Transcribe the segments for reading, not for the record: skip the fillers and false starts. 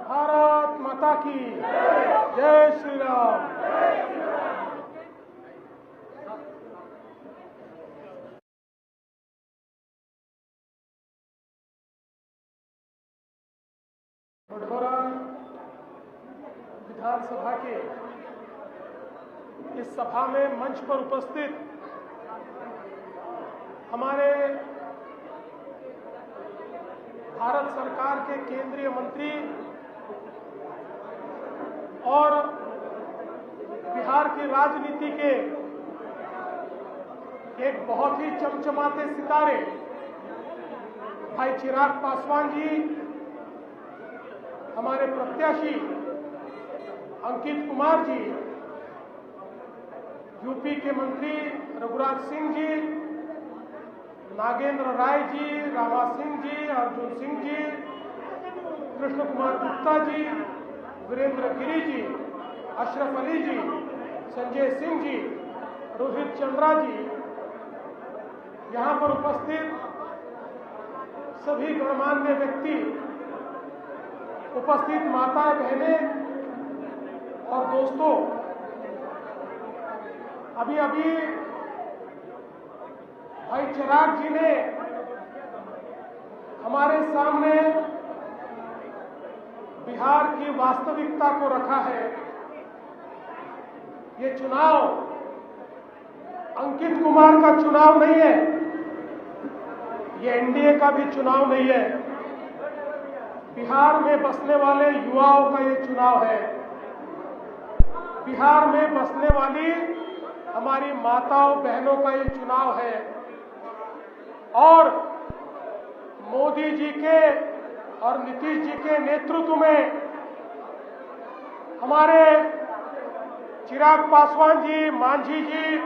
भारत माता की जय श्री राम। बड़ौरा विधानसभा के इस सभा में मंच पर उपस्थित हमारे भारत सरकार के केंद्रीय मंत्री और बिहार की राजनीति के एक बहुत ही चमचमाते सितारे भाई चिराग पासवान जी, हमारे प्रत्याशी अंकित कुमार जी, यूपी के मंत्री रघुराज सिंह जी, नागेंद्र राय जी, रामा सिंह जी, अर्जुन सिंह जी, कृष्ण कुमार गुप्ता जी, वीरेंद्र गिरी जी, अशरफ अली जी, संजय सिंह जी, रोहित चंद्रा जी, यहाँ पर उपस्थित सभी गणमान्य व्यक्ति, उपस्थित माताएं बहनें और दोस्तों, अभी अभी भाई चिराग जी ने हमारे सामने बिहार की वास्तविकता को रखा है। ये चुनाव अंकित कुमार का चुनाव नहीं है, ये एनडीए का भी चुनाव नहीं है, बिहार में बसने वाले युवाओं का ये चुनाव है। बिहार में बसने वाली हमारी माताओं बहनों का ये चुनाव है और मोदी जी के और नीतीश जी के नेतृत्व में हमारे चिराग पासवान जी, मांझी जी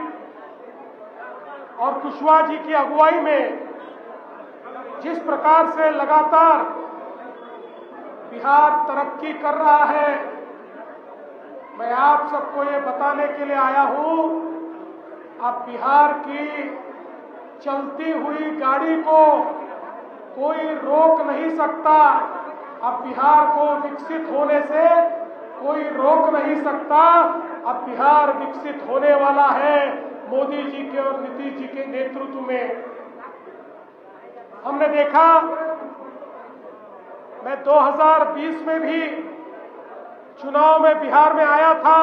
और कुशवाहा जी की अगुवाई में जिस प्रकार से लगातार बिहार तरक्की कर रहा है, मैं आप सबको ये बताने के लिए आया हूं, अब बिहार की चलती हुई गाड़ी को कोई रोक नहीं सकता। अब बिहार को विकसित होने से कोई रोक नहीं सकता। अब बिहार विकसित होने वाला है मोदी जी के और नीतीश जी के नेतृत्व में। हमने देखा, मैं 2020 में भी चुनाव में बिहार में आया था,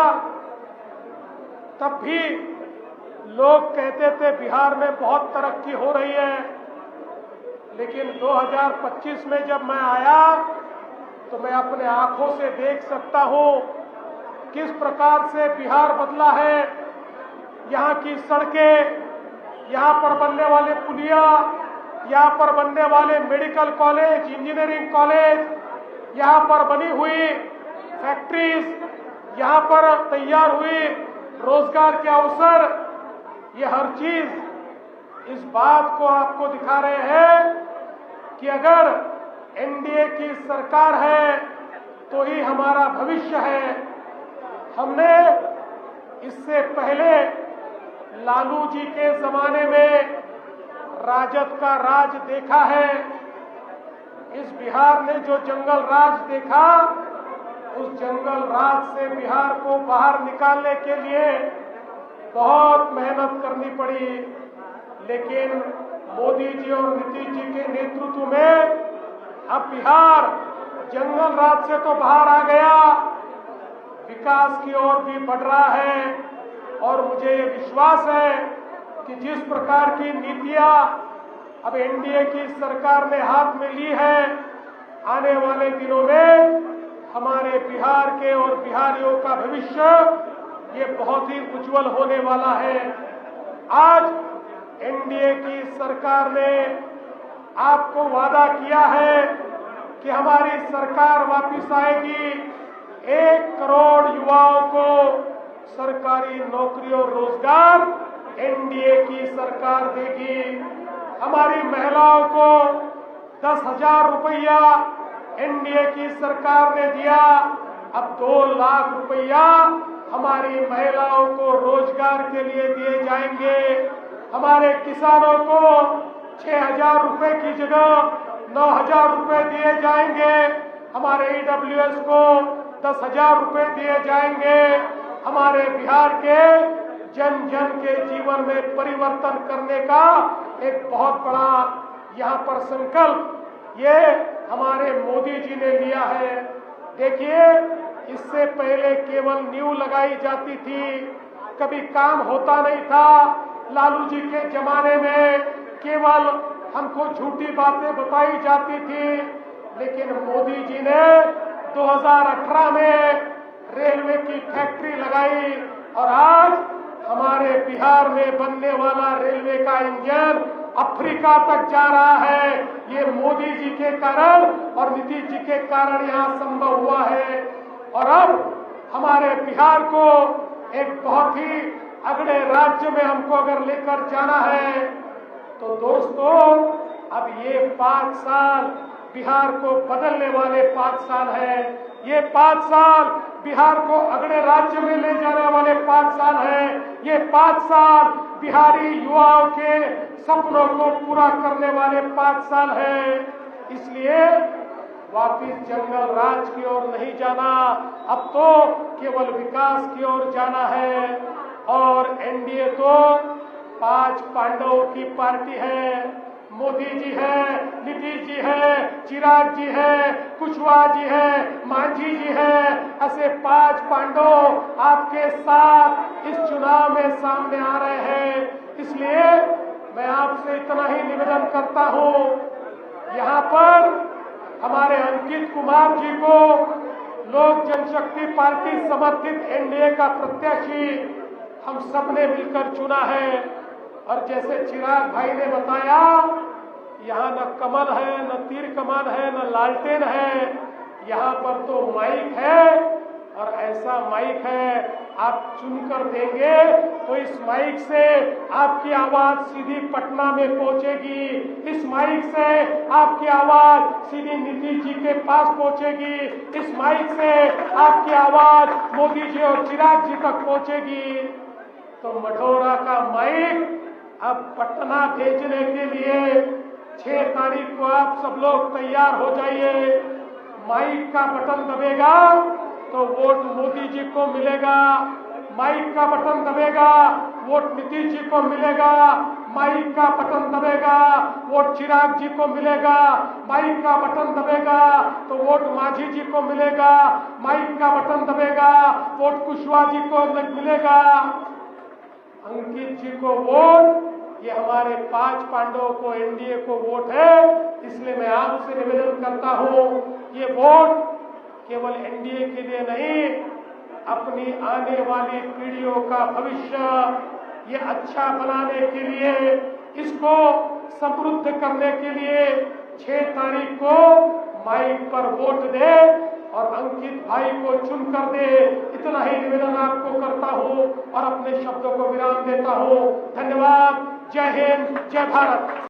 तब भी लोग कहते थे बिहार में बहुत तरक्की हो रही है, लेकिन 2025 में जब मैं आया तो मैं अपने आंखों से देख सकता हूं किस प्रकार से बिहार बदला है। यहाँ की सड़कें, यहाँ पर बनने वाले पुलिया, यहाँ पर बनने वाले मेडिकल कॉलेज, इंजीनियरिंग कॉलेज, यहाँ पर बनी हुई फैक्ट्रीज, यहाँ पर तैयार हुई रोजगार के अवसर, ये हर चीज इस बात को आपको दिखा रहे हैं कि अगर एनडीए की सरकार है तो ही हमारा भविष्य है। हमने इससे पहले लालू जी के जमाने में राजद का राज देखा है। इस बिहार ने जो जंगल राज देखा, उस जंगल राज से बिहार को बाहर निकालने के लिए बहुत मेहनत करनी पड़ी, लेकिन मोदी जी और नीतीश जी के नेतृत्व में अब बिहार जंगल राज से तो बाहर आ गया, विकास की ओर भी बढ़ रहा है। और मुझे ये विश्वास है कि जिस प्रकार की नीतियां अब एनडीए की सरकार ने हाथ में ली है, आने वाले दिनों में हमारे बिहार के और बिहारियों का भविष्य ये बहुत ही उज्जवल होने वाला है। आज एनडीए की सरकार ने आपको वादा किया है कि हमारी सरकार वापस आएगी, 1 करोड़ युवाओं को सरकारी नौकरी और रोजगार एनडीए की सरकार देगी। हमारी महिलाओं को 10,000 रुपया एनडीए की सरकार ने दिया, अब 2 लाख रुपया हमारी महिलाओं को रोजगार के लिए दिए जाएंगे। हमारे किसानों को 6,000 रुपए की जगह 9,000 रुपए दिए जाएंगे। हमारे ईडब्ल्यूएस को 10,000 रुपए दिए जाएंगे। हमारे बिहार के जन जन के जीवन में परिवर्तन करने का एक बहुत बड़ा यहाँ पर संकल्प ये हमारे मोदी जी ने लिया है। देखिए, इससे पहले केवल नींव लगाई जाती थी, कभी काम होता नहीं था। लालू जी के जमाने में केवल हमको झूठी बातें बताई जाती थी, लेकिन मोदी जी ने 2018 में रेलवे की फैक्ट्री लगाई और आज हमारे बिहार में बनने वाला रेलवे का इंजन अफ्रीका तक जा रहा है। ये मोदी जी के कारण और नीतीश जी के कारण यहाँ संभव हुआ है। और अब हमारे बिहार को एक बहुत ही अगले राज्य में हमको अगर लेकर जाना है तो दोस्तों, अब ये 5 साल बिहार को बदलने वाले 5 साल है। ये 5 साल बिहार को अगले राज्य में ले जाने वाले 5 साल है। ये 5 साल बिहारी युवाओं के सपनों को पूरा करने वाले 5 साल है। इसलिए वापिस जंगल राज की ओर नहीं जाना, अब तो केवल विकास की ओर जाना है। और एनडीए तो 5 पांडवों की पार्टी है। मोदी जी है, नीतीश जी है, चिराग जी है, कुशवाहा जी है, मांझी जी है। ऐसे 5 पांडव आपके साथ इस चुनाव में सामने आ रहे हैं। इसलिए मैं आपसे इतना ही निवेदन करता हूं, यहाँ पर हमारे अंकित कुमार जी को लोक जनशक्ति पार्टी समर्थित एनडीए का प्रत्याशी हम सबने मिलकर चुना है। और जैसे चिराग भाई ने बताया, यहाँ न कमल है, न तीर कमान है, न लालटेन है, यहाँ पर तो माइक है। और ऐसा माइक है, आप चुनकर देंगे तो इस माइक से आपकी आवाज सीधी पटना में पहुंचेगी। इस माइक से आपकी आवाज सीधी नीतीश जी के पास पहुंचेगी। इस माइक से आपकी आवाज मोदी जी और चिराग जी तक पहुंचेगी। तो मढ़ौरा का माइक अब पटना भेजने के लिए 6 तारीख को आप सब लोग तैयार हो जाइए। माइक का बटन दबेगा तो वोट मोदी जी को मिलेगा, माइक का बटन दबेगा वोट नीतीश जी को मिलेगा, माइक का बटन दबेगा वोट चिराग जी को मिलेगा, माइक का बटन दबेगा तो वोट मांझी जी को मिलेगा, माइक का बटन दबेगा वोट कुशवाहा जी को मिलेगा। अंकित जी को वोट, ये हमारे 5 पांडवों को एनडीए को वोट है। इसलिए मैं आपसे निवेदन करता हूं, ये वोट केवल एनडीए के लिए नहीं, अपनी आने वाली पीढ़ियों का भविष्य ये अच्छा बनाने के लिए, इसको समृद्ध करने के लिए 6 तारीख को माइक पर वोट दे और अंकित भाई को चुन कर दे। इतना ही निवेदन आपको करता हूं और अपने शब्दों को विराम देता हूं। धन्यवाद। जय हिंद, जय भारत।